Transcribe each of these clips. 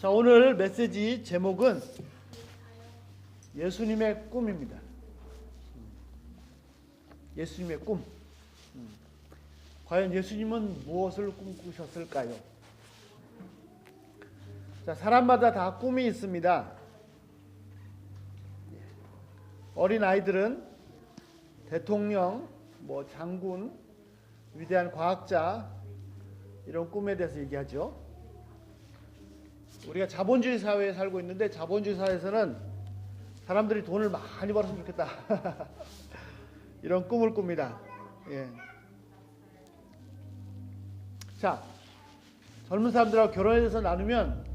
자, 오늘 메시지 제목은 예수님의 꿈입니다. 예수님의 꿈. 과연 예수님은 무엇을 꿈꾸셨을까요? 자, 사람마다 다 꿈이 있습니다. 어린 아이들은 대통령, 장군, 위대한 과학자 이런 꿈에 대해서 얘기하죠. 우리가 자본주의 사회에 살고 있는데 자본주의 사회에서는 사람들이 돈을 많이 벌었으면 좋겠다 이런 꿈을 꿉니다. 예. 자, 젊은 사람들하고 결혼에 대해서 나누면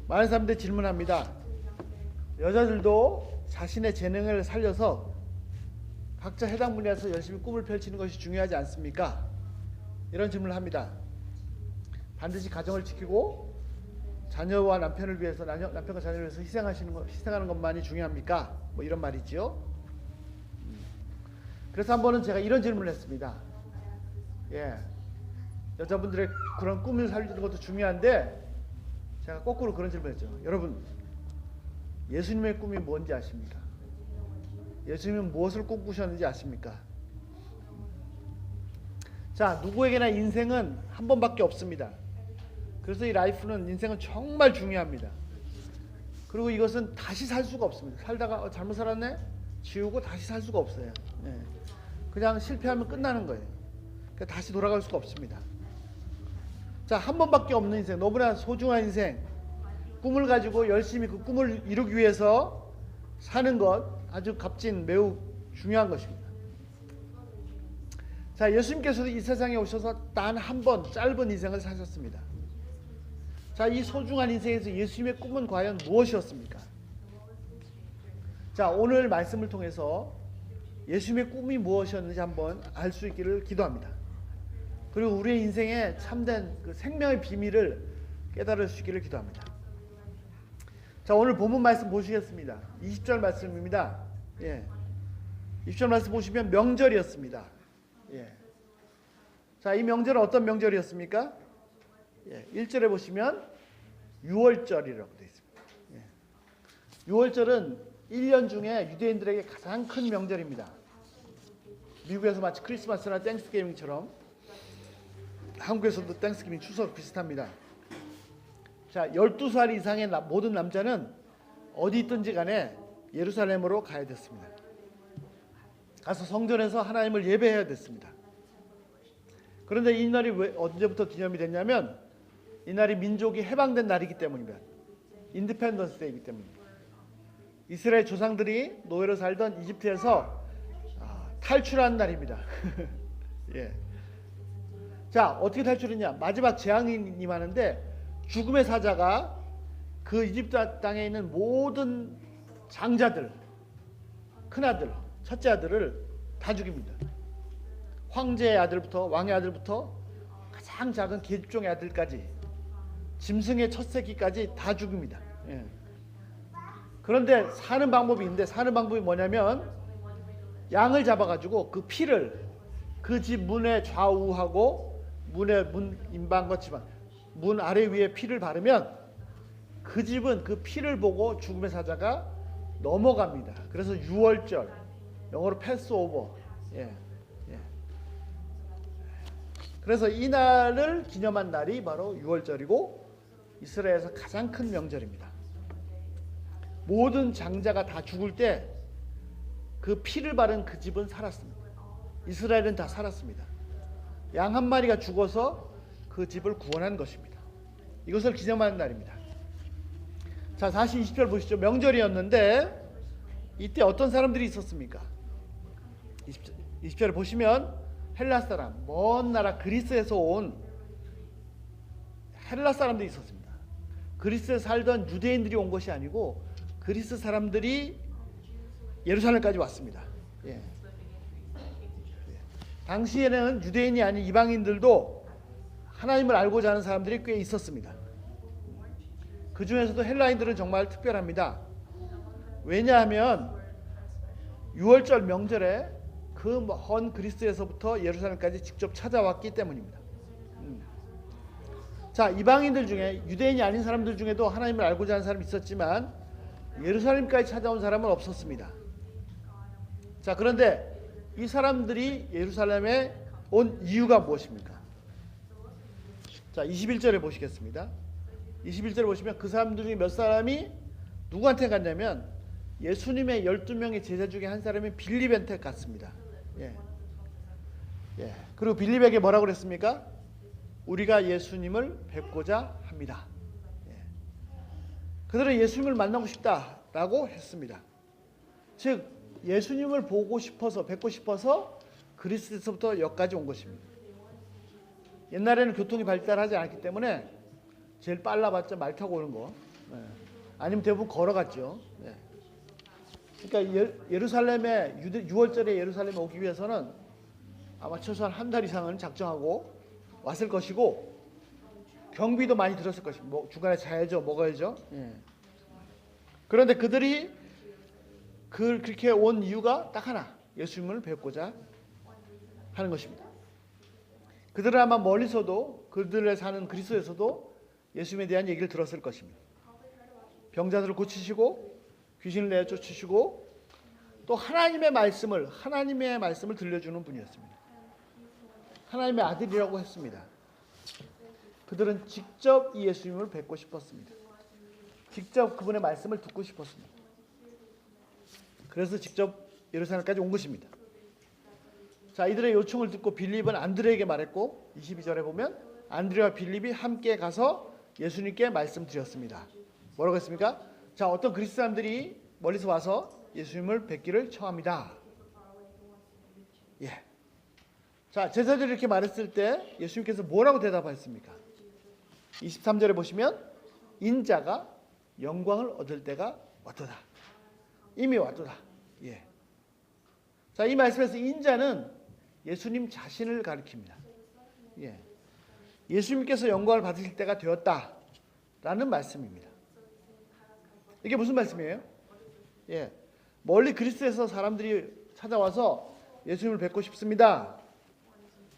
많은 사람들이 질문합니다. 여자들도 자신의 재능을 살려서 각자 해당 분야에서 열심히 꿈을 펼치는 것이 중요하지 않습니까? 이런 질문을 합니다. 반드시 가정을 지키고 자녀와 남편을 위해서 남편과 자녀를 위해서 희생하는 것만이 중요합니까? 이런 말이지요. 그래서 한 번은 제가 이런 질문을 했습니다. 여자분들의 그런 꿈을 살리는 것도 중요한데 제가 거꾸로 그런 질문을 했죠. 여러분, 예수님의 꿈이 뭔지 아십니까? 예수님은 무엇을 꿈꾸셨는지 아십니까? 자, 누구에게나 인생은 한 번밖에 없습니다. 그래서 이 라이프는, 인생은 정말 중요합니다. 그리고 이것은 다시 살 수가 없습니다. 살다가 잘못 살았네? 지우고 다시 살 수가 없어요. 그냥 실패하면 끝나는 거예요. 그러니까 다시 돌아갈 수가 없습니다. 자, 한 번밖에 없는 인생, 너무나 소중한 인생, 꿈을 가지고 열심히 그 꿈을 이루기 위해서 사는 것, 아주 값진, 매우 중요한 것입니다. 자, 예수님께서도 이 세상에 오셔서 단 한 번 짧은 인생을 사셨습니다. 자, 이 소중한 인생에서 예수님의 꿈은 과연 무엇이었습니까? 자, 오늘 말씀을 통해서 예수님의 꿈이 무엇이었는지 한번 알 수 있기를 기도합니다. 그리고 우리의 인생에 참된 그 생명의 비밀을 깨달을 수 있기를 기도합니다. 자, 오늘 본문 말씀 보시겠습니다. 20절 말씀입니다. 20절 말씀 보시면 명절이었습니다. 자, 이 명절은 어떤 명절이었습니까? 1절에 보시면 유월절이라고 되어 있습니다. 6월절은 1년 중에 유대인들에게 가장 큰 명절입니다. 미국에서 마치 크리스마스나 땡스기빙처럼 한국에서도 땡스기빙 추석 비슷합니다. 자, 12살 이상의 모든 남자는 어디 있든지 간에 예루살렘으로 가야 됐습니다. 가서 성전에서 하나님을 예배해야 됐습니다. 그런데 이 날이 언제부터 기념이 됐냐면 이 날이 민족이 해방된 날이기 때문입니다. 인디펜던스 데이이기 때문입니다. 이스라엘 조상들이 노예로 살던 이집트에서 탈출한 날입니다. 자, 어떻게 탈출했냐? 마지막 재앙이 임하는데 죽음의 사자가 그 이집트 땅에 있는 모든 장자들, 큰아들, 첫째 아들을 다 죽입니다. 황제의 아들부터, 왕의 아들부터 가장 작은 계집종의 아들까지, 짐승의 첫 새끼까지 다 죽입니다. 그런데 사는 방법이 있는데, 사는 방법이 뭐냐면 양을 잡아가지고 그 피를 그 집 문에 좌우하고 문 임방과 집안 문 아래 위에 피를 바르면 그 집은 그 피를 보고 죽음의 사자가 넘어갑니다. 그래서 유월절, 영어로 패스오버. 그래서 이 날을 기념한 날이 바로 유월절이고 이스라엘에서 가장 큰 명절입니다. 모든 장자가 다 죽을 때 그 피를 바른 그 집은 살았습니다. 이스라엘은 다 살았습니다. 양 한 마리가 죽어서 그 집을 구원한 것입니다. 이것을 기념하는 날입니다. 자, 다시 20절 보시죠. 명절이었는데 이때 어떤 사람들이 있었습니까? 20절을 보시면 헬라 사람, 먼 나라 그리스에서 온 헬라 사람들이 있었습니다. 그리스에 살던 유대인들이 온 것이 아니고 그리스 사람들이 예루살렘까지 왔습니다. 당시에는 유대인이 아닌 이방인들도 하나님을 알고자 하는 사람들이 꽤 있었습니다. 그 중에서도 헬라인들은 정말 특별합니다. 왜냐하면 유월절 명절에 그 먼 그리스에서부터 예루살렘까지 직접 찾아왔기 때문입니다. 자, 이방인들 중에 유대인이 아닌 사람들 중에도 하나님을 알고자 하는 사람이 있었지만 예루살렘까지 찾아온 사람은 없었습니다. 자, 그런데 이 사람들이 예루살렘에 온 이유가 무엇입니까? 자, 21절에 보시겠습니다. 21절에 보시면 그 사람들 중에 몇 사람이 누구한테 갔냐면 예수님의 12명의 제자 중에 한 사람이 빌립한테 갔습니다. 예. 예. 그리고 빌립에게 뭐라고 그랬습니까? 우리가 예수님을 뵙고자 합니다. 예. 그들은 예수님을 만나고 싶다라고 했습니다. 즉 예수님을 보고 싶어서 뵙고 싶어서 그리스에서부터 여기까지 온 것입니다. 옛날에는 교통이 발달하지 않았기 때문에 제일 빨라봤자 말 타고 오는 거, 예. 아니면 대부분 걸어갔죠. 예. 그러니까 예루살렘에 6월절에 예루살렘에 오기 위해서는 아마 최소한 한 달 이상은 작정하고 왔을 것이고 경비도 많이 들었을 것이고 뭐 중간에 자야죠, 먹어야죠. 예. 그런데 그들이 그렇게 온 이유가 딱 하나, 예수님을 뵙고자 하는 것입니다. 그들은 아마 멀리서도 그들의 사는 그리스도에서도 예수님에 대한 얘기를 들었을 것입니다. 병자들을 고치시고 귀신을 내쫓으시고 또 하나님의 말씀을 들려주는 분이었습니다. 하나님의 아들이라고 했습니다. 그들은 직접 이 예수님을 뵙고 싶었습니다. 직접 그분의 말씀을 듣고 싶었습니다. 그래서 직접 예루살렘까지 온 것입니다. 자, 이들의 요청을 듣고 빌립은 안드레에게 말했고 22절에 보면 안드레와 빌립이 함께 가서 예수님께 말씀드렸습니다. 뭐라고 했습니까? 자, 어떤 그리스 사람들이 멀리서 와서 예수님을 뵙기를 청합니다. 예. 자, 제자들이 이렇게 말했을 때 예수님께서 뭐라고 대답하셨습니까? 23절에 보시면 인자가 영광을 얻을 때가 왔도다. 이미 왔도다. 예. 자, 이 말씀에서 인자는 예수님 자신을 가리킵니다. 예. 예수님께서 영광을 받으실 때가 되었다라는 말씀입니다. 이게 무슨 말씀이에요? 예. 멀리 그리스에서 사람들이 찾아와서 예수님을 뵙고 싶습니다.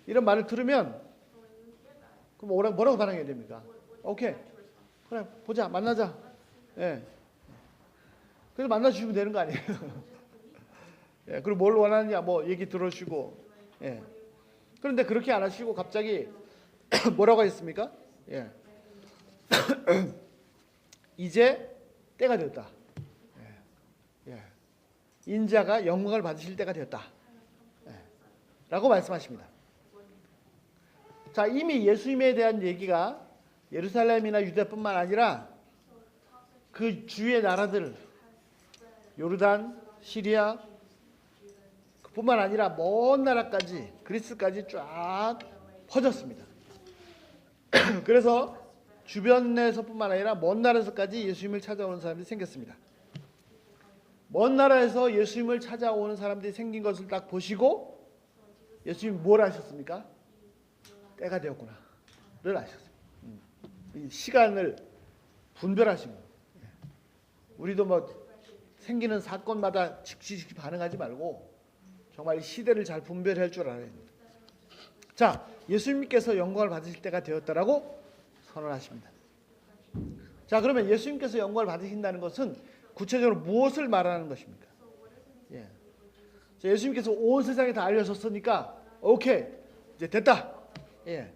이런 말을 들으면 그럼 뭐라고 반응해야 됩니까? 오케이. 그래, 보자. 만나자. 예. 그래서 만나주시면 되는 거 아니에요? 예. 그리고 뭘 원하느냐 뭐 얘기 들어주시고. 예. 그런데 그렇게 안 하시고 갑자기 뭐라고 했습니까? 예. 이제 때가 되었다. 예. 예. 인자가 영광을 받으실 때가 되었다. 예. 라고 말씀하십니다. 자, 이미 예수님에 대한 얘기가 예루살렘이나 유대뿐만 아니라 그 주위의 나라들, 요르단, 시리아 그뿐만 아니라 먼 나라까지, 그리스까지 쫙 퍼졌습니다. 그래서 주변에서뿐만 아니라 먼 나라에서까지 예수님을 찾아오는 사람들이 생겼습니다. 먼 나라에서 예수님을 찾아오는 사람들이 생긴 것을 딱 보시고 예수님이 뭘 하셨습니까? 때가 되었구나를 아셨어요. 이 시간을 분별하신 거예요. 우리도 뭐 생기는 사건마다 즉시 반응하지 말고 정말 이 시대를 잘 분별할 줄 알아야 됩니다. 자, 예수님께서 영광을 받으실 때가 되었다라고 선언하십니다. 자, 그러면 예수님께서 영광을 받으신다는 것은 구체적으로 무엇을 말하는 것입니까? 예. 자, 예수님께서 온 세상에 다 알려졌으니까 오케이, 이제 됐다. 예.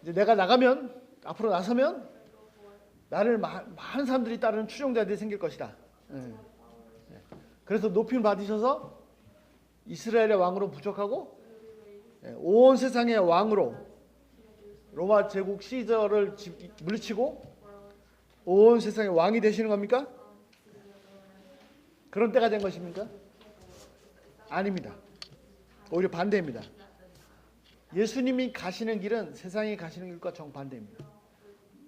이제 내가 나가면 앞으로 나서면 나를 많은 사람들이 따르는 추종자들이 생길 것이다. 예. 예. 그래서 높임 받으셔서 이스라엘의 왕으로 부족하고 예. 온 세상의 왕으로 로마 제국 시저를 물리치고 온 세상의 왕이 되시는 겁니까? 그런 때가 된 것입니까? 아닙니다. 오히려 반대입니다. 예수님이 가시는 길은 세상이 가시는 길과 정반대입니다.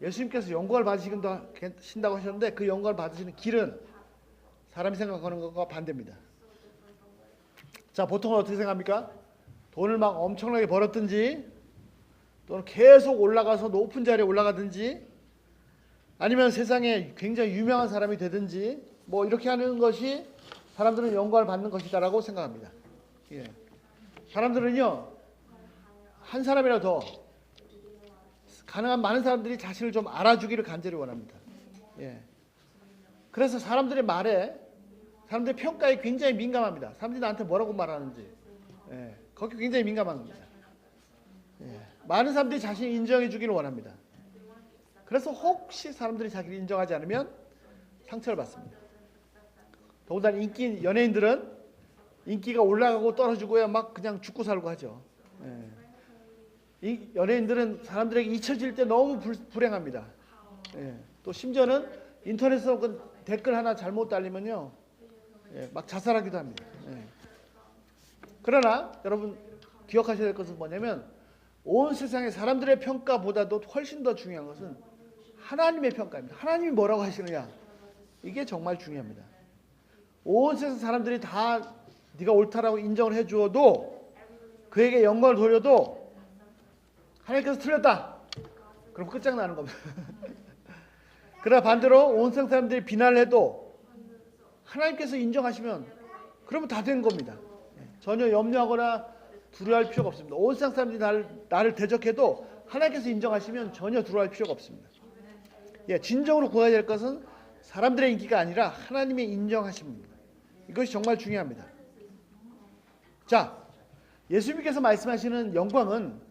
예수님께서 영광을 받으신다고 하셨는데 그 영광을 받으시는 길은 사람이 생각하는 것과 반대입니다. 자, 보통은 어떻게 생각합니까? 돈을 막 엄청나게 벌었든지 또는 계속 올라가서 높은 자리에 올라가든지 아니면 세상에 굉장히 유명한 사람이 되든지 뭐 이렇게 하는 것이 사람들은 영광을 받는 것이다라고 생각합니다. 예. 사람들은요 한 사람이라도 더 가능한 많은 사람들이 자신을 좀 알아주기를 간절히 원합니다. 예. 그래서 사람들의 말에, 사람들의 평가에 굉장히 민감합니다. 사람들이 나한테 뭐라고 말하는지, 예. 거기 굉장히 민감한 겁니다. 예. 많은 사람들이 자신을 인정해 주기를 원합니다. 그래서 혹시 사람들이 자기를 인정하지 않으면 상처를 받습니다. 더군다나 인기 연예인들은 인기가 올라가고 떨어지고야 막 그냥 죽고 살고 하죠. 예. 이 연예인들은 사람들에게 잊혀질 때 너무 불행합니다. 예. 또 심지어는 인터넷에서 그 댓글 하나 잘못 달리면요, 예, 막 자살하기도 합니다. 예. 그러나 여러분 기억하셔야 될 것은 뭐냐면, 온 세상의 사람들의 평가보다도 훨씬 더 중요한 것은 하나님의 평가입니다. 하나님이 뭐라고 하시느냐, 이게 정말 중요합니다. 온 세상 사람들이 다 네가 옳다라고 인정을 해주어도, 그에게 영광을 돌려도 하나님께서 틀렸다, 그럼 끝장나는 겁니다. 그러나 반대로 온 세상 사람들이 비난을 해도 하나님께서 인정하시면 그러면 다 된 겁니다. 전혀 염려하거나 두려워할 필요가 없습니다. 온 세상 사람들이 나를 대적해도 하나님께서 인정하시면 전혀 두려워할 필요가 없습니다. 예, 진정으로 구해야 될 것은 사람들의 인기가 아니라 하나님의 인정하심입니다. 이것이 정말 중요합니다. 자, 예수님께서 말씀하시는 영광은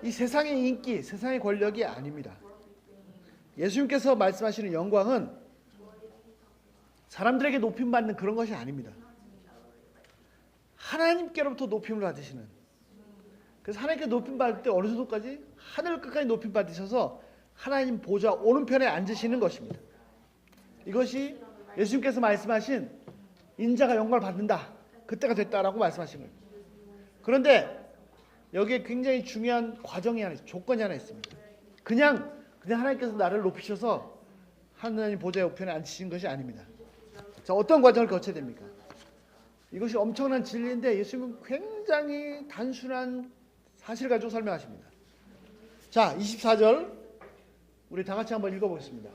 이 세상의 인기, 세상의 권력이 아닙니다. 예수님께서 말씀하시는 영광은 사람들에게 높임받는 그런 것이 아닙니다. 하나님께로부터 높임을 받으시는, 그래서 하나님께 높임받을 때 어느 정도까지? 하늘 끝까지 높임받으셔서 하나님 보좌 오른편에 앉으시는 것입니다. 이것이 예수님께서 말씀하신 인자가 영광을 받는다, 그때가 됐다라고 말씀하신 거예요. 그런데 여기에 굉장히 중요한 과정이 하나 있습니다. 조건이 하나 있습니다. 그냥 하나님께서 나를 높이셔서 하나님 보좌 우편에 앉히신 것이 아닙니다. 자, 어떤 과정을 거쳐야 됩니까? 이것이 엄청난 진리인데 예수님은 굉장히 단순한 사실 가지고 설명하십니다. 자, 24절 우리 다 같이 한번 읽어보겠습니다.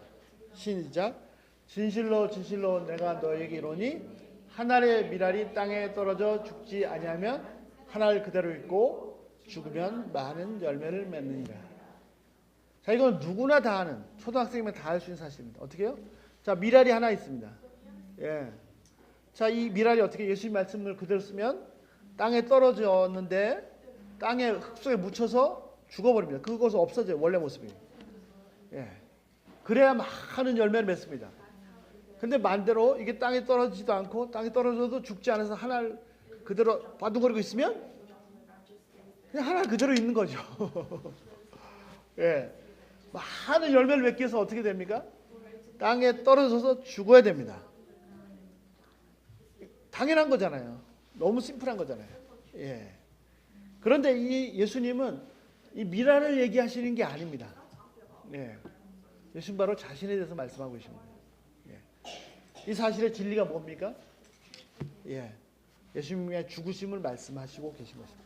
시작. 진실로 진실로 내가 너에게 이르노니 한 알의 밀알이 땅에 떨어져 죽지 아니하면 한 알 그대로 있고 죽으면 많은 열매를 맺느니라. 자, 이건 누구나 다 아는, 초등학생이면 다 알 수 있는 사실입니다. 어떻게 해요? 자, 밀알이 하나 있습니다. 예. 자, 이 밀알이 어떻게, 예수님 말씀을 그대로 쓰면 땅에 떨어졌는데 땅에 흙 속에 묻혀서 죽어버립니다. 그것은 없어져요, 원래 모습이. 예. 그래야 많은 열매를 맺습니다. 근데 반대로 이게 땅에 떨어지지도 않고 땅에 떨어져도 죽지 않아서 한 알 그대로 바둥거리고 있으면 그냥 한 알 그대로 있는 거죠. 예. 많은 열매를 맺기 위해서 어떻게 됩니까? 땅에 떨어져서 죽어야 됩니다. 당연한 거잖아요. 너무 심플한 거잖아요. 예. 그런데 이 예수님은 이 밀알을 얘기하시는 게 아닙니다. 예. 예수님 바로 자신에 대해서 말씀하고 계십니다. 예. 이 사실의 진리가 뭡니까? 예. 예수님의 죽으심을 말씀하시고 계신 것입니다.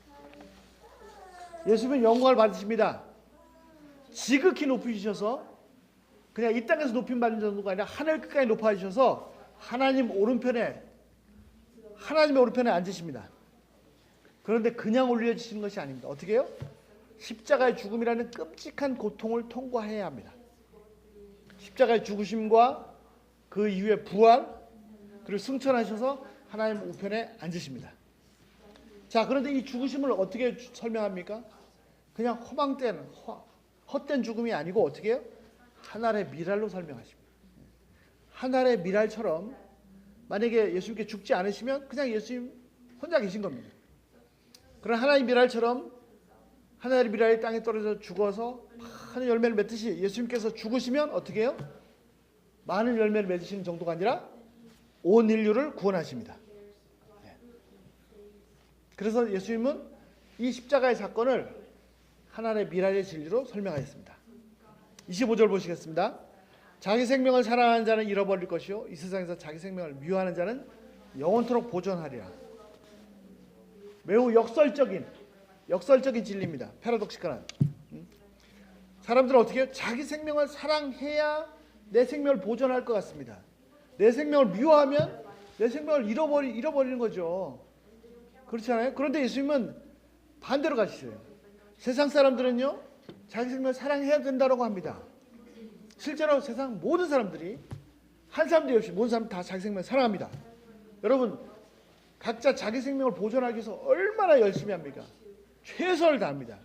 예수님은 영광을 받으십니다. 지극히 높이셔서 그냥 이 땅에서 높임 받는 정도가 아니라 하늘 끝까지 높아지셔서 하나님의 오른편에 앉으십니다. 그런데 그냥 올려지시는 것이 아닙니다. 어떻게 해요? 십자가의 죽음이라는 끔찍한 고통을 통과해야 합니다. 십자가의 죽으심과 그 이후에 부활, 그리고 승천하셔서 하나님 우편에 앉으십니다. 자, 그런데 이 죽으심을 어떻게 설명합니까? 그냥 헛된 죽음이 아니고 어떻게 해요? 하늘의 밀알로 설명하십니다. 하늘의 밀알처럼 만약에 예수님께 죽지 않으시면 그냥 예수님 혼자 계신 겁니다. 그런 하나의 밀알처럼 하나의 밀알이 땅에 떨어져 죽어서 많은 열매를 맺듯이 예수님께서 죽으시면 어떻게 해요? 많은 열매를 맺으시는 정도가 아니라 온 인류를 구원하십니다. 그래서 예수님은 이 십자가의 사건을 하나의 밀알의 진리로 설명하였습니다. 25절 보시겠습니다. 자기 생명을 사랑하는 자는 잃어버릴 것이요 이 세상에서 자기 생명을 미워하는 자는 영원토록 보존하리라. 매우 역설적인 진리입니다. 패러독시칼한. 사람들은 어떻게 해요? 자기 생명을 사랑해야 내 생명을 보존할 것 같습니다. 내 생명을 미워하면 내 생명을 잃어버리는 거죠. 그렇지 않아요? 그런데 예수님은 반대로 가시어요. 세상 사람들은요, 자기 생명을 사랑해야 된다고 합니다. 실제로 세상 모든 사람들이 한 사람도 없이 모든 사람 다 자기 생명을 사랑합니다. 여러분 각자 자기 생명을 보존하기 위해서 얼마나 열심히 합니까? 최선을 다합니다.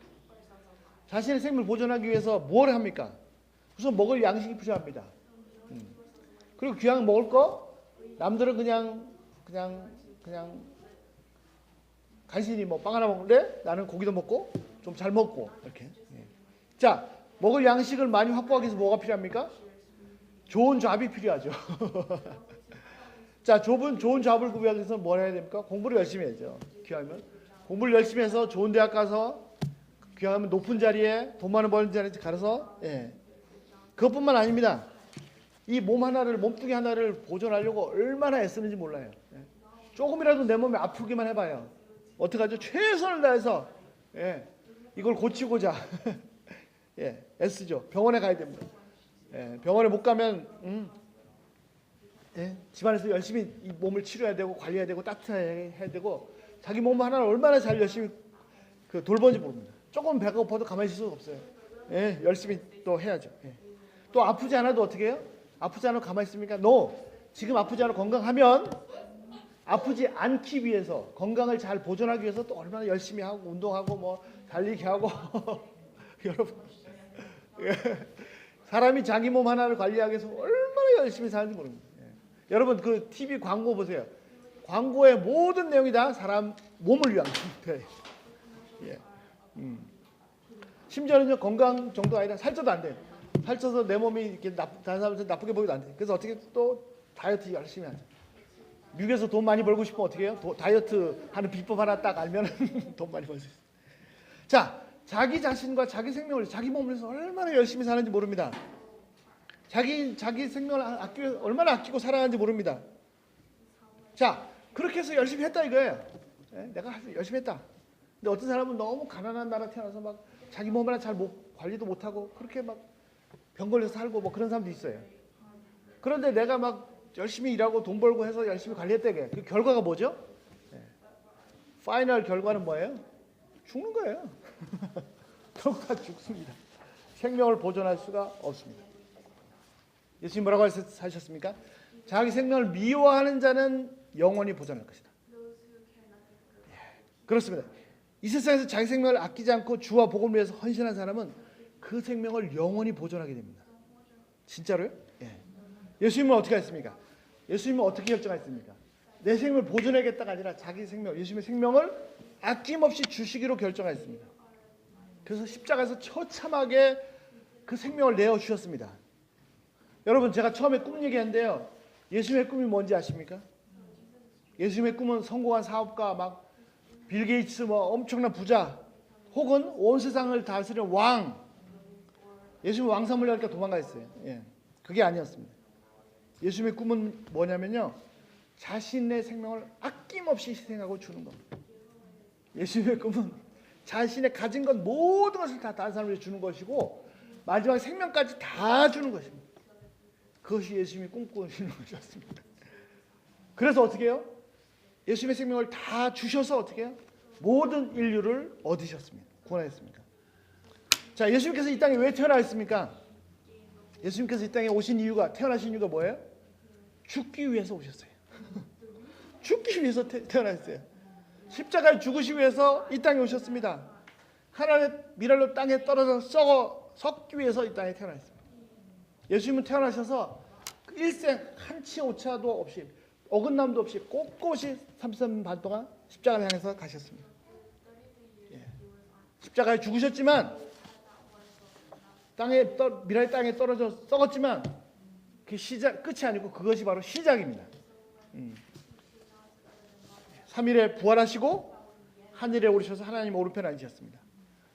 자신의 생명을 보존하기 위해서 뭘 합니까? 우선 먹을 양식이 필요합니다. 그리고 귀한 먹을 거 남들은 그냥 간신히 뭐 빵 하나 먹는데 나는 고기도 먹고 좀 잘 먹고 이렇게. 자, 먹을 양식을 많이 확보하기 위해서 뭐가 필요합니까? 좋은 잡이 필요하죠. 자, 좋은 잡을 구하기 위해서 뭘 해야 됩니까? 공부를 열심히 해야죠. 귀하면 공부를 열심히 해서 좋은 대학 가서 귀하면 높은 자리에 돈 많이 버는 자리에 가서 그것뿐만 아닙니다. 이 몸 하나를 몸뚱이 하나를 보존하려고 얼마나 애쓰는지 몰라요. 조금이라도 내 몸이 아프기만 해봐요. 어떡하죠? 최선을 다해서 이걸 고치고자 애쓰죠. 병원에 가야 됩니다. 병원에 못 가면 집안에서 열심히 이 몸을 치료해야 되고 관리해야 되고 따뜻해야 되고 자기 몸 하나를 얼마나 잘 열심히 돌보는지 모릅니다. 조금 배가 고파도 가만히 있을 수가 없어요. 열심히 또 해야죠. 또 아프지 않아도 어떻게 해요? 아프지 않아도 가만히 있습니까? No. 지금 아프지 않아도 건강하면 아프지 않기 위해서 건강을 잘 보존하기 위해서 또 얼마나 열심히 하고 운동하고 뭐 달리기 하고 여러분 사람이 자기 몸 하나를 관리하기 위해서 얼마나 열심히 사는지 모릅니다. 여러분 그 TV 광고 보세요. 광고의 모든 내용이 다 사람 몸을 위한 거예요. 심지어는요 건강 정도가 아니라 살쪄도 안 돼요. 살쪄서 내 몸이 이렇게 다른 사람한테 나쁘게 보이도 안 돼요. 그래서 어떻게 또 다이어트 열심히 하죠. 미국에서 돈 많이 벌고 싶으면 어떻게 해요? 다이어트 하는 비법 하나 딱 알면 돈 많이 벌 수 있어요. 자, 자기 자신과 자기 생명을 자기 몸을 위해서 얼마나 열심히 사는지 모릅니다. 자기 생명을 얼마나 아끼고 살아가는지 모릅니다. 자, 그렇게 해서 열심히 했다 이거예요. 내가 열심히 했다. 근데 어떤 사람은 너무 가난한 나라 태어나서 막 자기 몸 하나 잘 관리도 못하고 그렇게 막 병 걸려서 살고 뭐 그런 사람도 있어요. 그런데 내가 막 열심히 일하고 돈 벌고 해서 열심히 관리했다. 그 결과가 뭐죠? 파이널 결과는 뭐예요? 죽는 거예요. 결국 다 죽습니다. 생명을 보존할 수가 없습니다. 예수님 뭐라고 하셨습니까? 자기 생명을 미워하는 자는 영원히 보존할 것이다. 그렇습니다. 이 세상에서 자기 생명을 아끼지 않고 주와 복음을 위해서 헌신한 사람은 그 생명을 영원히 보존하게 됩니다. 진짜로요? 예수님은 어떻게 했습니까? 예수님은 어떻게 결정했습니까? 내 생명을 보존하겠다가 아니라 자기 생명, 예수님의 생명을 아낌없이 주시기로 결정했습니다. 그래서 십자가에서 처참하게 그 생명을 내어주셨습니다. 여러분 제가 처음에 꿈 얘기했는데요. 예수님의 꿈이 뭔지 아십니까? 예수님의 꿈은 성공한 사업가, 막 빌 게이츠, 뭐 엄청난 부자, 혹은 온 세상을 다스리는 왕. 예수님 왕 삼으려니까 도망가셨어요. 그게 아니었습니다. 예수님의 꿈은 뭐냐면요. 자신의 생명을 아낌없이 희생하고 주는 겁니다. 예수님의 꿈은 자신의 가진 것 모든 것을 다 다른 사람에게 주는 것이고 마지막 생명까지 다 주는 것입니다. 그것이 예수님이 꿈꾸시는 것이었습니다. 그래서 어떻게 해요? 예수님의 생명을 다 주셔서 어떻게 해요? 모든 인류를 얻으셨습니다. 구원하셨습니다. 자, 예수님께서 이 땅에 왜 태어나셨습니까? 예수님께서 이 땅에 오신 이유가, 태어나신 이유가 뭐예요? 죽기 위해서 오셨어요. 죽기 위해서 태어나셨어요. 십자가에 죽으시기 위해서 이 땅에 오셨습니다. 하나님의 미랄로 땅에 떨어져 썩기 위해서 이 땅에 태어나셨습니다. 예수님은 태어나셔서 일생 한치 오차도 없이 어긋남도 없이 꼿꼿이 33년 반 동안 십자가를 향해서 가셨습니다. 십자가에 죽으셨지만 미랄 땅에 떨어져 썩었지만 그 끝이 아니고 그것이 바로 시작입니다. 3일에 부활하시고 하늘에 오르셔서 하나님 오른편에 앉으셨습니다.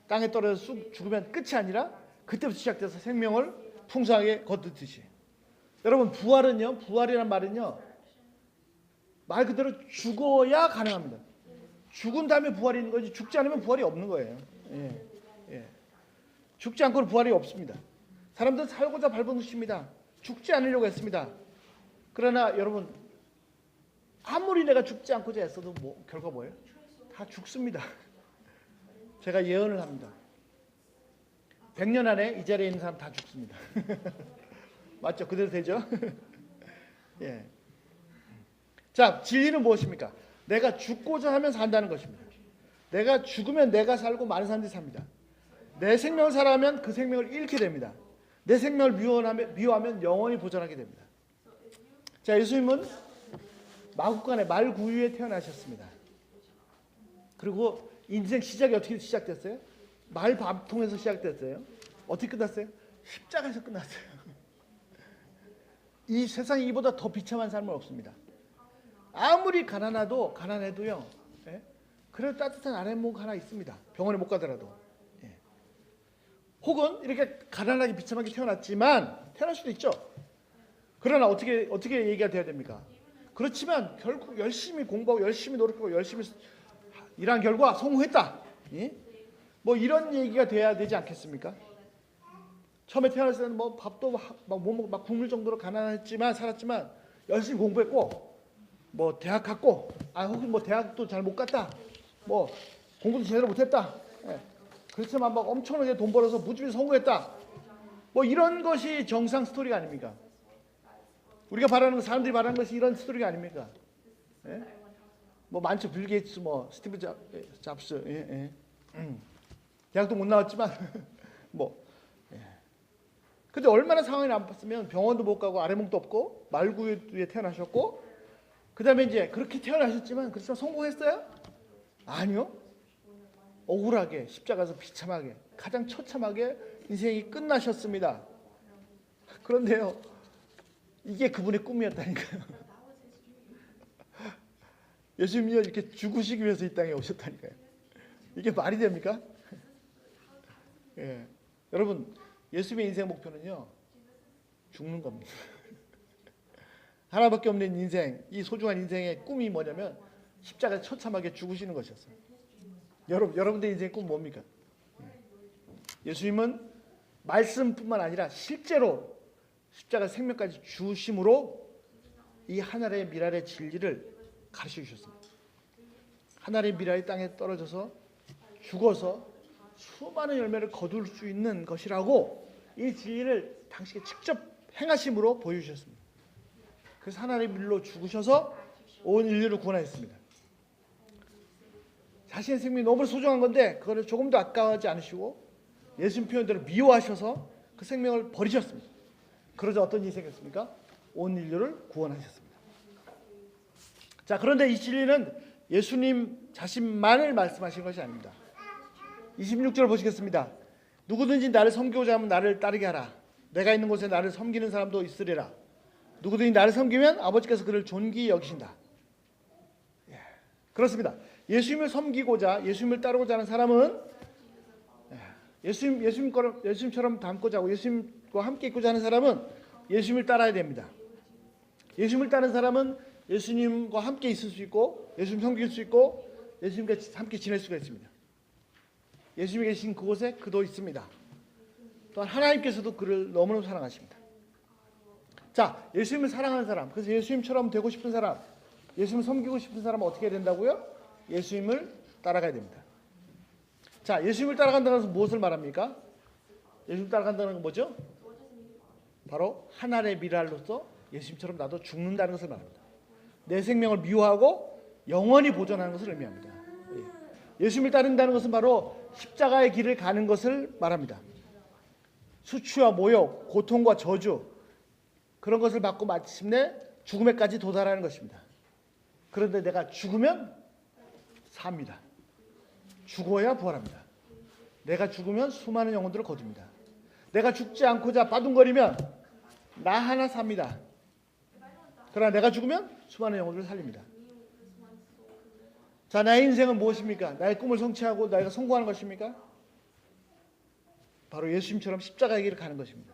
땅에 떨어져 쑥 죽으면 끝이 아니라 그때부터 시작돼서 생명을 풍성하게 거두듯이. 여러분 부활이란 말은요. 말 그대로 죽어야 가능합니다. 죽은 다음에 부활이 있는 거지 죽지 않으면 부활이 없는 거예요. 죽지 않고는 부활이 없습니다. 사람들은 살고자 밟은 것입니다. 죽지 않으려고 했습니다. 그러나 여러분 아무리 내가 죽지 않고자 했어도 결과 뭐예요? 다 죽습니다. 제가 예언을 합니다. 100년 안에 이 자리에 있는 사람 다 죽습니다. 맞죠? 그대로 되죠? 예. 자, 진리는 무엇입니까? 내가 죽고자 하면 산다는 것입니다. 내가 죽으면 내가 살고 많은 사람들이 삽니다. 내 생명을 살아하면 그 생명을 잃게 됩니다. 내 생명을 미워하면 영원히 보존하게 됩니다. 자, 예수님은 마국간의 말구유에 태어나셨습니다. 그리고 인생 시작이 어떻게 시작됐어요? 말밥통에서 시작됐어요. 어떻게 끝났어요? 십자가에서 끝났어요. 이 세상에 이보다 더 비참한 삶은 없습니다. 아무리 가난해도요. 예? 그래도 따뜻한 아랫목 하나 있습니다. 병원에 못 가더라도. 예. 혹은 이렇게 가난하게 비참하게 태어날 수도 있죠. 그러나 어떻게 얘기가 돼야 됩니까? 그렇지만 결국 열심히 공부하고 열심히 노력하고 열심히 일한 결과 성공했다. 예? 뭐 이런 얘기가 돼야 되지 않겠습니까? 처음에 태어났을 때는 뭐 밥도 막 굶을 정도로 가난했지만 살았지만 열심히 공부했고 뭐 대학 갔고 혹은 뭐 대학도 잘 못 갔다. 뭐 공부도 제대로 못했다. 예. 그렇지만 막 엄청나게 돈 벌어서 무지무지 성공했다. 뭐 이런 것이 정상 스토리가 아닙니까? 우리가 바라는 사람들이 바라는 것이 이런 스토리가 아닙니까? 예? 뭐 많죠. 빌 게이츠, 뭐 스티브 잡스, 예. 대학도 못 나왔지만 뭐. 예. 근데 얼마나 상황이 나빴으면 병원도 못 가고 아래목도 없고 말구유에 태어나셨고, 그다음에 이제 그렇게 태어나셨지만 그렇지만 성공했어요? 아니요. 억울하게 십자가에서 비참하게 가장 처참하게 인생이 끝나셨습니다. 그런데요, 이게 그분의 꿈이었다니까요. 예수님이 이렇게 죽으시기 위해서 이 땅에 오셨다니까요. 이게 말이 됩니까? 예. 여러분, 예수님의 인생 목표는요, 죽는 겁니다. 하나밖에 없는 인생, 이 소중한 인생의 꿈이 뭐냐면 십자가에 처참하게 죽으시는 것이었어요. 여러분들의 인생의 꿈 뭡니까? 예수님은 말씀뿐만 아니라 실제로 십자가 생명까지 주심으로 이 하늘의 미랄의 진리를 가르쳐 주셨습니다. 하늘의 미랄이 땅에 떨어져서 죽어서 수많은 열매를 거둘 수 있는 것이라고 이 진리를 당시에 직접 행하심으로 보여주셨습니다. 그래서 하늘의 밀로 죽으셔서 온 인류를 구원하셨습니다. 자신의 생명이 너무 소중한 건데 그거를 조금도 아까워하지 않으시고 예수님 표현대로 미워하셔서 그 생명을 버리셨습니다. 그러자 어떤 일이 생겼습니까? 온 인류를 구원하셨습니다. 자, 그런데 이 진리는 예수님 자신만을 말씀하신 것이 아닙니다. 26절 보시겠습니다. 누구든지 나를 섬기고자 하면 나를 따르게 하라. 내가 있는 곳에 나를 섬기는 사람도 있으리라. 누구든지 나를 섬기면 아버지께서 그를 존귀히 여기신다. 예, 그렇습니다. 예수님을 섬기고자, 예수님을 따르고자 하는 사람은 예수님처럼 닮고자 하고 예수님과 함께 있고자 하는 사람은 예수님을 따라야 됩니다. 예수님을 따르는 사람은 예수님과 함께 있을 수 있고 예수님 섬길 수 있고 예수님과 함께 지낼 수가 있습니다. 예수님이 계신 그곳에 그도 있습니다. 또한 하나님께서도 그를 너무너무 사랑하십니다. 자, 예수님을 사랑하는 사람, 그래서 예수님처럼 되고 싶은 사람, 예수님을 섬기고 싶은 사람은 어떻게 해야 된다고요? 예수님을 따라가야 됩니다. 자, 예수님을 따라간다는 것은 무엇을 말합니까? 예수님을 따라간다는 건 뭐죠? 바로 하늘의 미랄로서 예수님처럼 나도 죽는다는 것을 말합니다. 내 생명을 미워하고 영원히 보존하는 것을 의미합니다. 예수님을 따른다는 것은 바로 십자가의 길을 가는 것을 말합니다. 수치와 모욕, 고통과 저주, 그런 것을 받고 마침내 죽음에까지 도달하는 것입니다. 그런데 내가 죽으면 삽니다. 죽어야 부활합니다. 내가 죽으면 수많은 영혼들을 거둡니다. 내가 죽지 않고자 바둥거리면 나 하나 삽니다. 그러나 내가 죽으면 수많은 영혼들을 살립니다. 자, 나의 인생은 무엇입니까? 나의 꿈을 성취하고 나이가 성공하는 것입니까? 바로 예수님처럼 십자가의 길을 가는 것입니다.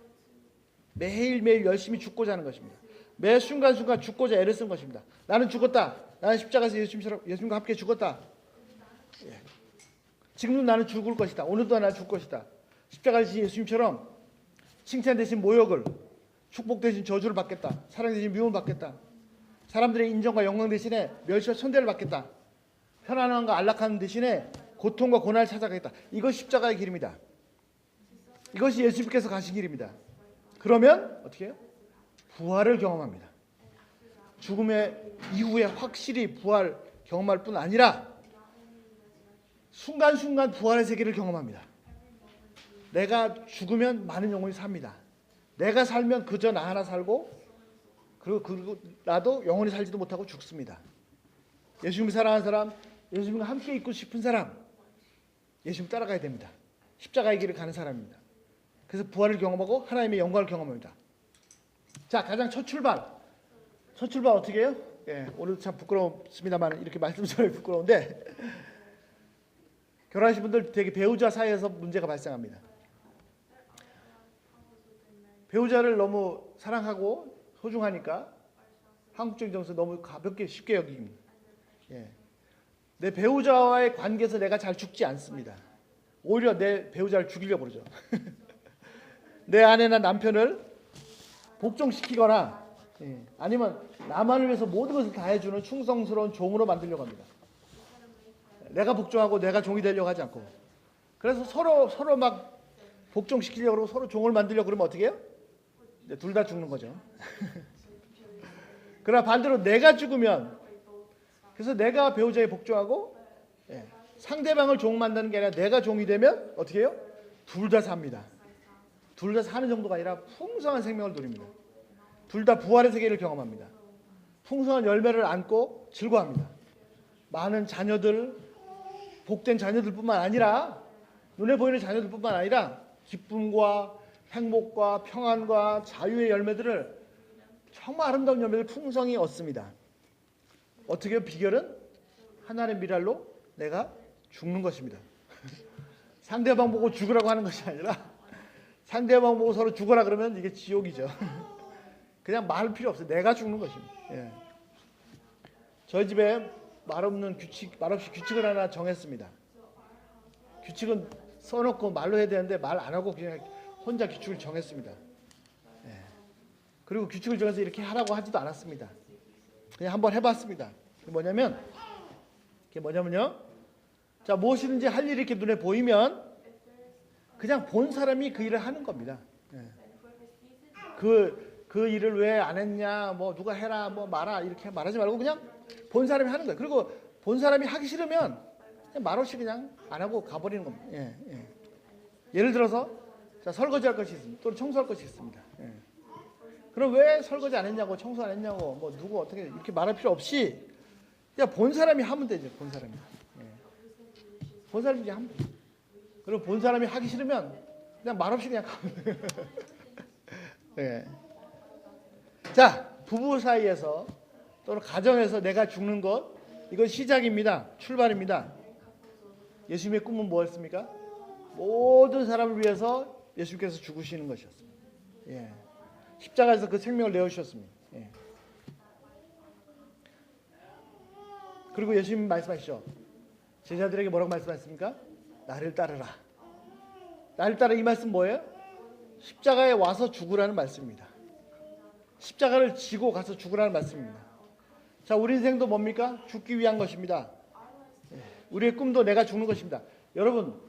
매일매일 열심히 죽고자 하는 것입니다. 매 순간순간 죽고자 애를 쓴 것입니다. 나는 죽었다. 나는 십자가에서 예수님과 함께 죽었다. 예. 지금도 나는 죽을 것이다. 오늘도 나는 죽을 것이다. 십자가에서 예수님처럼 칭찬 대신 모욕을, 축복 대신 저주를 받겠다. 사랑 대신 미움을 받겠다. 사람들의 인정과 영광 대신에 멸시와 천대를 받겠다. 편안함과 안락함 대신에 고통과 고난을 찾아가겠다. 이것이 십자가의 길입니다. 이것이 예수님께서 가신 길입니다. 그러면 어떻게 해요? 부활을 경험합니다. 죽음의 이후에 확실히 부활 경험할 뿐 아니라 순간순간 부활의 세계를 경험합니다. 내가 죽으면 많은 영혼이 삽니다. 내가 살면 그저 나 하나 살고 그리고 나도 영원히 살지도 못하고 죽습니다. 예수님을 사랑하는 사람, 예수님과 함께 있고 싶은 사람, 예수님 따라가야 됩니다. 십자가의 길을 가는 사람입니다. 그래서 부활을 경험하고 하나님의 영광을 경험합니다. 자, 가장 첫 출발 어떻게 해요? 예, 오늘도 참 부끄럽습니다만 이렇게 말씀드리면 부끄러운데 결혼하신 분들 되게 배우자 사이에서 문제가 발생합니다. 배우자를 너무 사랑하고 소중하니까 한국적인 정서 너무 가볍게 쉽게 여깁니다. 예. 내 배우자와의 관계에서 내가 잘 죽지 않습니다. 오히려 내 배우자를 죽이려고 그러죠. 내 아내나 남편을 복종시키거나 아니면 나만을 위해서 모든 것을 다 해주는 충성스러운 종으로 만들려고 합니다. 내가 복종하고 내가 종이 되려고 하지 않고. 그래서 서로 막 복종시키려고 그러고 서로 종을 만들려고 그러면 어떻게 해요? 둘 다 죽는 거죠. 그러나 반대로 내가 죽으면, 그래서 내가 배우자에 복종하고 상대방을 종 만드는 게 아니라 내가 종이 되면 어떻게 해요? 둘 다 삽니다. 둘 다 사는 정도가 아니라 풍성한 생명을 누립니다. 둘 다 부활의 세계를 경험합니다. 풍성한 열매를 안고 즐거워합니다. 많은 자녀들, 복된 자녀들뿐만 아니라 눈에 보이는 자녀들뿐만 아니라 기쁨과 행복과 평안과 자유의 열매들을, 정말 아름다운 열매를 풍성히 얻습니다. 어떻게 해요? 비결은 하나님의 미랄로 내가 죽는 것입니다. 상대방 보고 죽으라고 하는 것이 아니라 상대방 보고 서로 죽어라 그러면 이게 지옥이죠. 그냥 말 필요 없어요. 내가 죽는 것입니다. 예. 저희 집에 말없이 규칙을 하나 정했습니다. 규칙은 써놓고 말로 해야 되는데 말 안 하고 그냥 혼자 규칙을 정했습니다. 예. 그리고 규칙을 정해서 이렇게 하라고 하지도 않았습니다. 그냥 한번 해봤습니다. 그게 뭐냐면요. 자, 무엇이든지 할 일이 이렇게 눈에 보이면 그냥 본 사람이 그 일을 하는 겁니다. 예. 그 일을 왜 안 했냐, 뭐 누가 해라, 뭐 말아, 이렇게 말하지 말고 그냥 본 사람이 하는 거예요. 그리고 본 사람이 하기 싫으면 그냥 말없이 그냥 안 하고 가버리는 겁니다. 예를 들어서 자, 설거지할 것이 있습니다. 또는 청소할 것이 있습니다. 그럼 왜 설거지 안 했냐고, 청소 안 했냐고, 뭐 누구 어떻게 이렇게 말할 필요 없이 그냥 본 사람이 하면 되죠. 본 사람이. 본 사람이 그냥 하면 돼요. 그리고 본 사람이 하기 싫으면 그냥 말없이 그냥 가면 돼요. 예. 자, 부부 사이에서 또는 가정에서 내가 죽는 것, 이건 시작입니다. 출발입니다. 예수님의 꿈은 뭐였습니까? 모든 사람을 위해서 예수님께서 죽으시는 것이었습니다. 예. 십자가에서 그 생명을 내어주셨습니다. 예. 그리고 예수님 말씀하시죠. 제자들에게 뭐라고 말씀하셨습니까? 나를 따르라. 나를 따라, 이 말씀 뭐예요? 십자가에 와서 죽으라는 말씀입니다. 십자가를 지고 가서 죽으라는 말씀입니다. 자, 우리 인생도 뭡니까? 죽기 위한 것입니다. 우리의 꿈도 내가 죽는 것입니다. 여러분,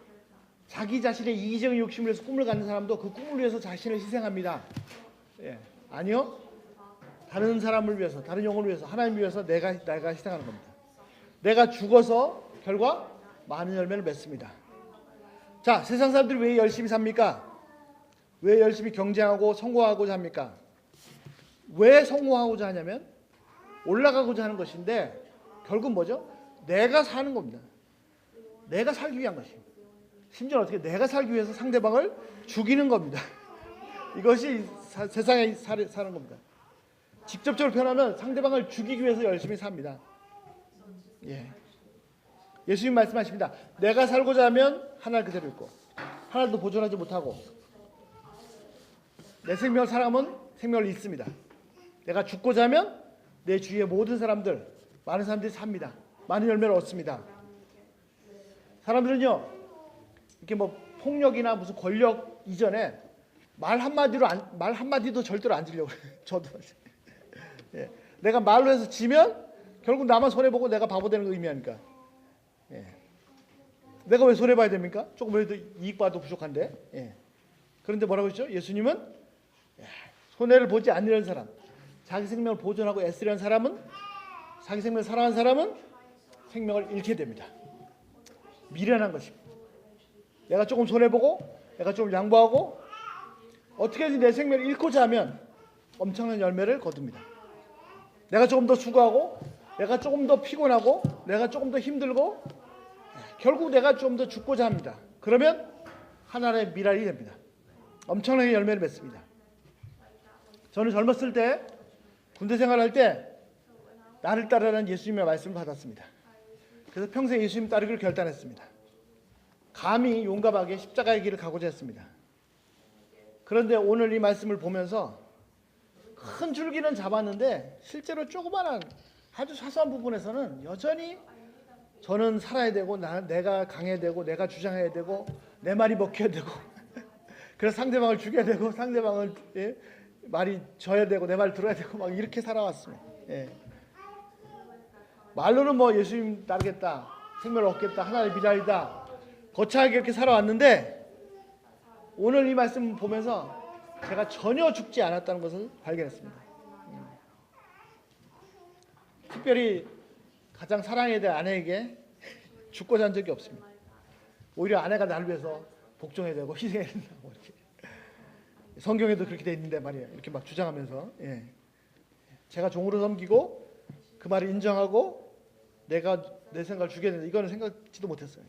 자기 자신의 이기적인 욕심을 위해서 꿈을 갖는 사람도 그 꿈을 위해서 자신을 희생합니다. 아니요. 다른 사람을 위해서, 다른 영혼을 위해서, 하나님을 위해서 내가 희생하는 겁니다. 내가 죽어서 결과 많은 열매를 맺습니다. 자, 세상 사람들이 왜 열심히 삽니까? 왜 열심히 경쟁하고 성공하고자 합니까? 왜 성공하고자 하냐면 올라가고자 하는 것인데 결국 뭐죠? 내가 사는 겁니다. 내가 살기 위한 것입니다. 심지어 어떻게 내가 살기 위해서 상대방을 죽이는 겁니다. 이것이 세상에 사는 겁니다. 직접적으로 표현하면 상대방을 죽이기 위해서 열심히 삽니다. 예. 예수님 말씀하십니다. 내가 살고자 하면 하나를 그대로 있고 하나도 보존하지 못하고 내 생명을 사랑하면 생명을 잃습니다. 내가 죽고자 하면 내 주위의 모든 사람들, 많은 사람들이 삽니다. 많은 열매를 얻습니다. 사람들은요, 이렇게 뭐 폭력이나 무슨 권력 이전에 말 한마디도 절대로 안 지려고 그래요. 저도. 예. 내가 말로 해서 지면 결국 나만 손해보고 내가 바보 되는 거 의미하니까. 예. 내가 왜 손해봐야 됩니까? 조금이라도 이익 봐도 부족한데. 예. 그런데 뭐라고 했죠? 예수님은 손해를 보지 않으려는 사람, 자기 생명을 보존하고 애쓰려는 사람은, 자기 생명을 사랑하는 사람은 생명을 잃게 됩니다. 미련한 것입니다. 내가 조금 손해보고 내가 조금 양보하고 어떻게든지 내 생명을 잃고자 하면 엄청난 열매를 거둡니다. 내가 조금 더 수고하고 내가 조금 더 피곤하고 내가 조금 더 힘들고 결국 내가 좀 더 죽고자 합니다. 그러면 하나님의 미랄이 됩니다. 엄청나게 열매를 맺습니다. 저는 젊었을 때 군대 생활할 때 나를 따르라는 예수님의 말씀을 받았습니다. 그래서 평생 예수님 따르기를 결단했습니다. 감히 용감하게 십자가의 길을 가고자 했습니다. 그런데 오늘 이 말씀을 보면서 큰 줄기는 잡았는데 실제로 조그마한 아주 사소한 부분에서는 여전히 저는 살아야 되고 내가 강해야 되고 내가 주장해야 되고 내 말이 먹혀야 되고 그래서 상대방을 죽여야 되고 상대방을 말이 져야 되고 내 말 들어야 되고 막 이렇게 살아왔습니다. 말로는 뭐 예수님 따르겠다, 생명을 얻겠다, 하나님의 미랄이다 거창하게 이렇게 살아왔는데 오늘 이 말씀 보면서 제가 전혀 죽지 않았다는 것을 발견했습니다. 특별히 가장 사랑해야 될 아내에게 죽고자 한 적이 없습니다. 오히려 아내가 나를 위해서 복종해야 되고 희생해야 된다고 이렇게 성경에도 그렇게 돼 있는데 말이에요. 이렇게 막 주장하면서 제가 종으로 섬기고 그 말을 인정하고 내가 내 생각을 죽여야 된다 이거는 생각지도 못했어요.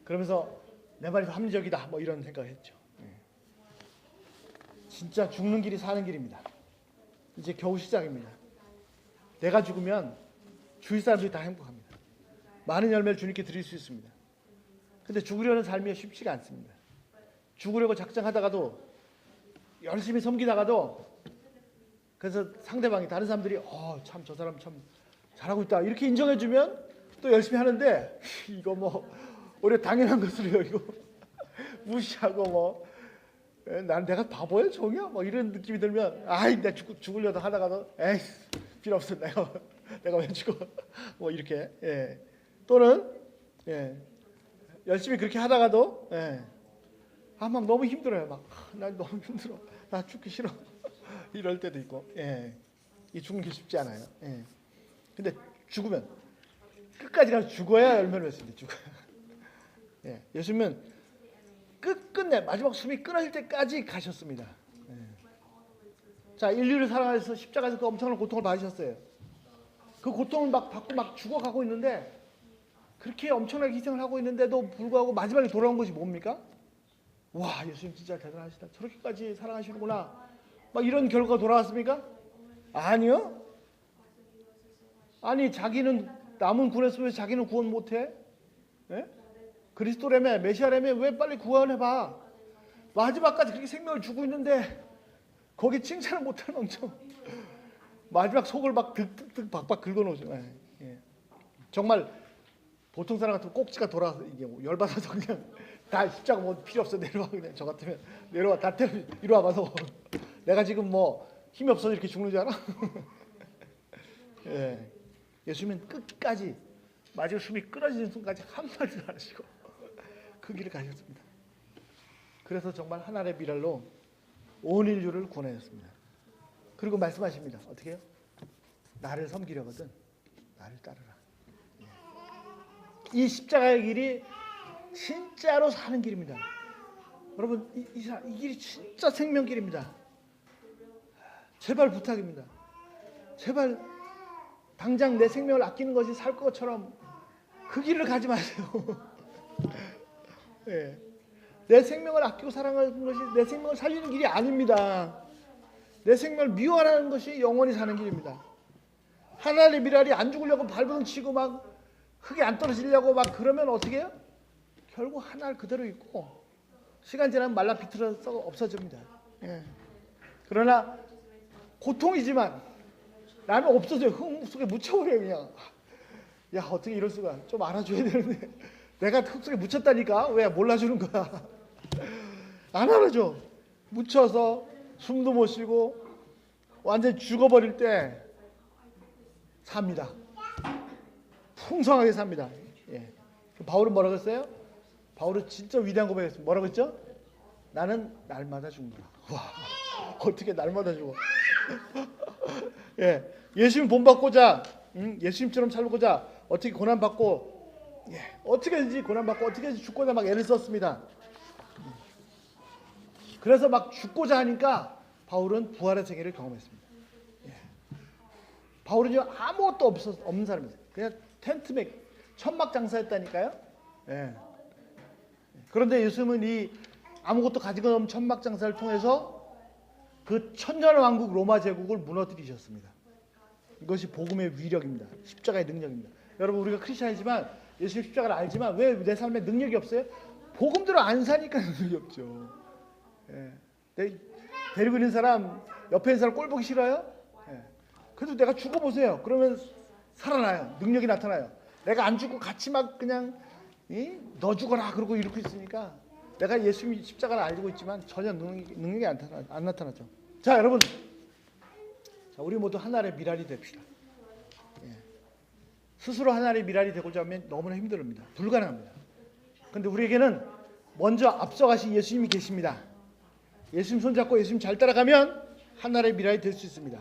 그러면서 내 말이 더 합리적이다 뭐 이런 생각을 했죠. 진짜 죽는 길이 사는 길입니다. 이제 겨우 시작입니다. 내가 죽으면 주위 사람들이 다 행복합니다. 많은 열매를 주님께 드릴 수 있습니다. 근데 죽으려는 삶이 쉽지가 않습니다. 죽으려고 작정하다가도 열심히 섬기다가도 그래서 상대방이 다른 사람들이 참 저 사람 참 잘하고 있다 이렇게 인정해주면 또 열심히 하는데 이거 뭐 오히려 당연한 것으로 여기고 무시하고 뭐 내가 바보야 종이야 뭐 이런 느낌이 들면 내가 죽으려다 하다가도 에이 필요 없어 내가 왜 죽어 뭐 이렇게 또는 열심히 그렇게 하다가도 막 너무 힘들어요. 막 나 너무 힘들어 나 죽기 싫어 이럴 때도 있고 이 죽는 게 쉽지 않아요. 근데 죽으면 끝까지 가서 죽어야 열매를 맺습니다. 죽어야. 예수님은 끝끝내 마지막 숨이 끊어질 때까지 가셨습니다. 자, 인류를 사랑해서 십자가에서 그 엄청난 고통을 받으셨어요. 그 고통을 막 받고 막 죽어가고 있는데 그렇게 엄청나게 희생을 하고 있는데도 불구하고 마지막에 돌아온 것이 뭡니까? 와, 예수님 진짜 대단하시다. 저렇게까지 사랑하시는구나. 막 이런 결과가 돌아왔습니까? 아니요. 아니 자기는 남은 군에서 왜 자기는 구원 못해? 그리스도라며 메시아라며 왜 빨리 구원해봐. 마지막까지 그렇게 생명을 주고 있는데 거기 칭찬을 못하는 엄청 마지막 속을 막 득득득 박박 긁어놓죠. 정말 보통 사람 같으면 꼭지가 돌아서 이게 뭐 열받아서 그냥 다 십자가 뭐 필요 없어 내려와 그냥 저 같으면 내려와 다 때려 이리 와봐서 내가 지금 뭐 힘이 없어서 이렇게 죽는 줄 알아? 예수님은 끝까지 마지막 숨이 끊어지는 순간까지 한마디도 안 하시고 그 길을 가셨습니다. 그래서 정말 하나님의 미랄로 온 인류를 구원하셨습니다. 그리고 말씀하십니다. 어떻게 해요? 나를 섬기려거든 나를 따르라. 이 십자가의 길이 진짜로 사는 길입니다. 여러분 이 길이 진짜 생명길입니다. 제발 부탁입니다. 제발 당장 내 생명을 아끼는 것이 살 것처럼 그 길을 가지 마세요. 내 생명을 아끼고 사랑하는 것이 내 생명을 살리는 길이 아닙니다. 내 생명을 미워하는 것이 영원히 사는 길입니다. 하나님의 미랄이 안 죽으려고 발버둥 치고 막 흙이 안 떨어지려고 막 그러면 어떻게 해요? 결국 하늘 그대로 있고 시간 지나면 말라 비틀어서 없어집니다. 그러나 고통이지만 나는 없어져요. 흙 속에 묻혀버려요 그냥. 야 어떻게 이럴 수가. 좀 알아줘야 되는데 내가 흙 속에 묻혔다니까 왜 몰라주는 거야. 안 알아줘. 묻혀서 숨도 못 쉬고 완전히 죽어버릴 때 삽니다. 풍성하게 삽니다. 바울은 뭐라고 했어요? 바울은 진짜 위대한 고백했습니다. 뭐라고 했죠? 나는 날마다 죽는다. 와, 어떻게 날마다 죽어? 예, 예수님 본받고자, 예수님처럼 살고자 어떻게 고난 받고, 예, 어떻게든지 고난 받고 어떻게든지 죽고자 막 애를 썼습니다. 그래서 막 죽고자 하니까 바울은 부활의 세계를 경험했습니다. 예. 바울은요 아무것도 없는 사람이었어요. 그냥 텐트맥 천막 장사했다니까요. 예. 그런데 예수님은 이 아무것도 가지고 없는 천막 장사를 통해서 그 천년왕국 로마 제국을 무너뜨리셨습니다. 이것이 복음의 위력입니다. 십자가의 능력입니다. 여러분 우리가 크리스천이지만 예수님 십자가를 알지만 왜 내 삶에 능력이 없어요? 복음대로 안 사니까 능력이 없죠. 예. 데리고 있는 사람 옆에 있는 사람 꼴 보기 싫어요? 예. 그래도 내가 죽어보세요. 그러면 살아나요. 능력이 나타나요. 내가 안 죽고 같이 막 그냥 너 죽어라 그러고 이러고 있으니까 내가 예수님 십자가를 알고 있지만 전혀 능력이 안 나타나죠. 자 여러분, 자, 우리 모두 하나의 미랄이 됩시다. 예. 스스로 하나의 미랄이 되고자 하면 너무나 힘듭니다. 불가능합니다. 그런데 우리에게는 먼저 앞서가신 예수님이 계십니다. 예수님 손잡고 예수님 잘 따라가면 하나의 미랄이 될 수 있습니다.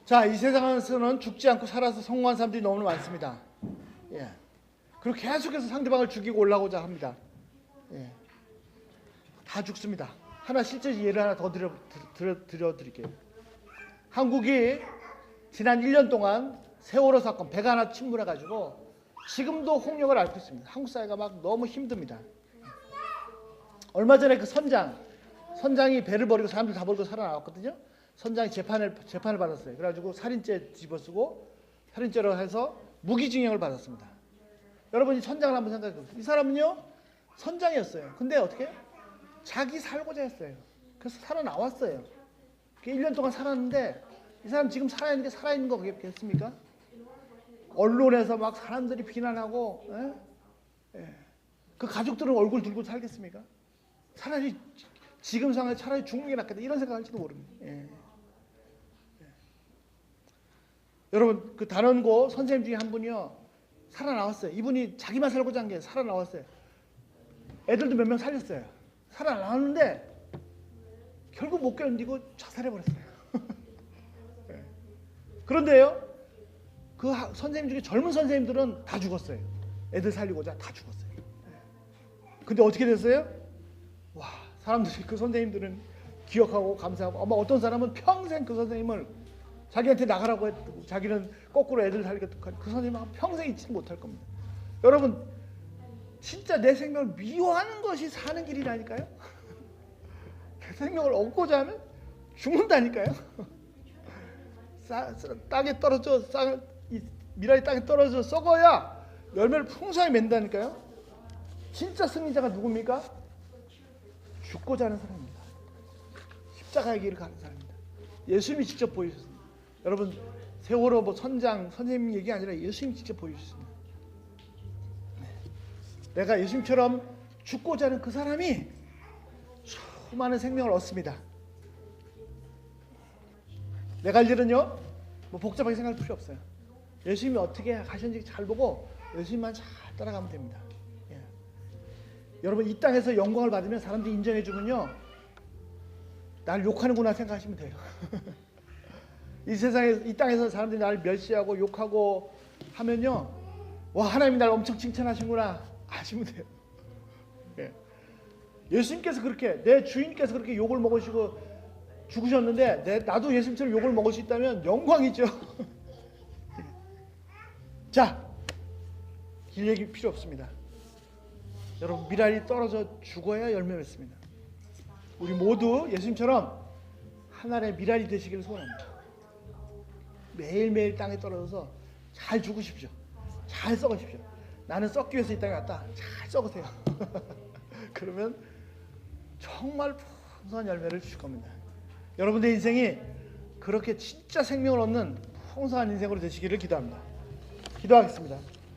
자, 이 세상에서는 죽지 않고 살아서 성공한 사람들이 너무 많습니다. 예. 그리고 계속해서 상대방을 죽이고 올라오고자 합니다. 예. 다 죽습니다. 하나 실제 예를 하나 더 드릴게요. 한국이 지난 1년 동안 세월호 사건 배가 하나 침몰해가지고 지금도 홍역을 앓고 있습니다. 한국 사회가 막 너무 힘듭니다. 얼마 전에 그 선장이 배를 버리고 사람들 다 버리고 살아나왔거든요. 선장이 재판을 받았어요. 그래가지고 살인죄 집어쓰고 살인죄로 해서 무기징역을 받았습니다. 여러분 이 선장을 한번 생각해 보세요. 이 사람은요 선장이었어요. 근데 어떻게 자기 살고자 했어요. 그래서 살아나왔어요. 1년 동안 살았는데 이 사람 지금 살아있는 게 살아있는 거겠습니까? 언론에서 막 사람들이 비난하고 그 가족들은 얼굴 들고 살겠습니까? 차라리 지금 상황에 차라리 죽는 게 낫겠다 이런 생각할지도 모릅니다. 여러분 그 단원고 선생님 중에 한 분이요 살아나왔어요. 이분이 자기만 살고자 한 게 살아나왔어요. 애들도 몇 명 살렸어요. 살아나왔는데 결국 못 견디고 자살해버렸어요. 그런데요 그 선생님 중에 젊은 선생님들은 다 죽었어요. 애들 살리고자 다 죽었어요. 근데 어떻게 됐어요? 와, 사람들이 그 선생님들은 기억하고 감사하고 아마 어떤 사람은 평생 그 선생님을 자기한테 나가라고 했고 자기는 거꾸로 애들 살리겠다고 그 선생님은 평생 잊지 못할 겁니다. 여러분 진짜 내 생명을 미워하는 것이 사는 길이라니까요. 내 생명을 얻고자 하면 죽는다니까요. 땅에 떨어져 미랄이 땅에 떨어져 썩어야 열매를 풍성히 맺는다니까요. 진짜 승리자가 누굽니까? 죽고자 하는 사람입니다. 십자가의 길을 가는 사람입니다. 예수님이 직접 보여주셨습니다. 여러분 세월호 뭐 선생님 얘기 아니라 예수님이 직접 보여주셨습니다. 내가 예수님처럼 죽고자 하는 그 사람이 수많은 생명을 얻습니다. 내가 할 일은요 뭐 복잡하게 생각할 필요 없어요. 예수님이 어떻게 하셨는지 잘 보고 예수님만 잘 따라가면 됩니다. 예. 여러분 이 땅에서 영광을 받으면 사람들이 인정해주면요 날 욕하는구나 생각하시면 돼요. 이 세상에 이 땅에서 사람들이 나를 멸시하고 욕하고 하면요 와 하나님이 날 엄청 칭찬하시는구나 아시면 돼요. 예. 예수님께서 그렇게 내 주인께서 그렇게 욕을 먹으시고 죽으셨는데 나도 예수님처럼 욕을 먹을 수 있다면 영광이죠. 자, 길 얘기 필요 없습니다. 여러분 미랄이 떨어져 죽어야 열매 맺습니다. 우리 모두 예수님처럼 하나의 미랄이 되시기를 소원합니다. 매일매일 땅에 떨어져서 잘 죽으십시오. 잘 썩으십시오. 나는 썩기 위해서 이 땅에 왔다. 잘 썩으세요. 그러면 정말 풍성한 열매를 주실 겁니다. 여러분의 인생이 그렇게 진짜 생명을 얻는 풍성한 인생으로 되시기를 기도합니다. 기도하겠습니다.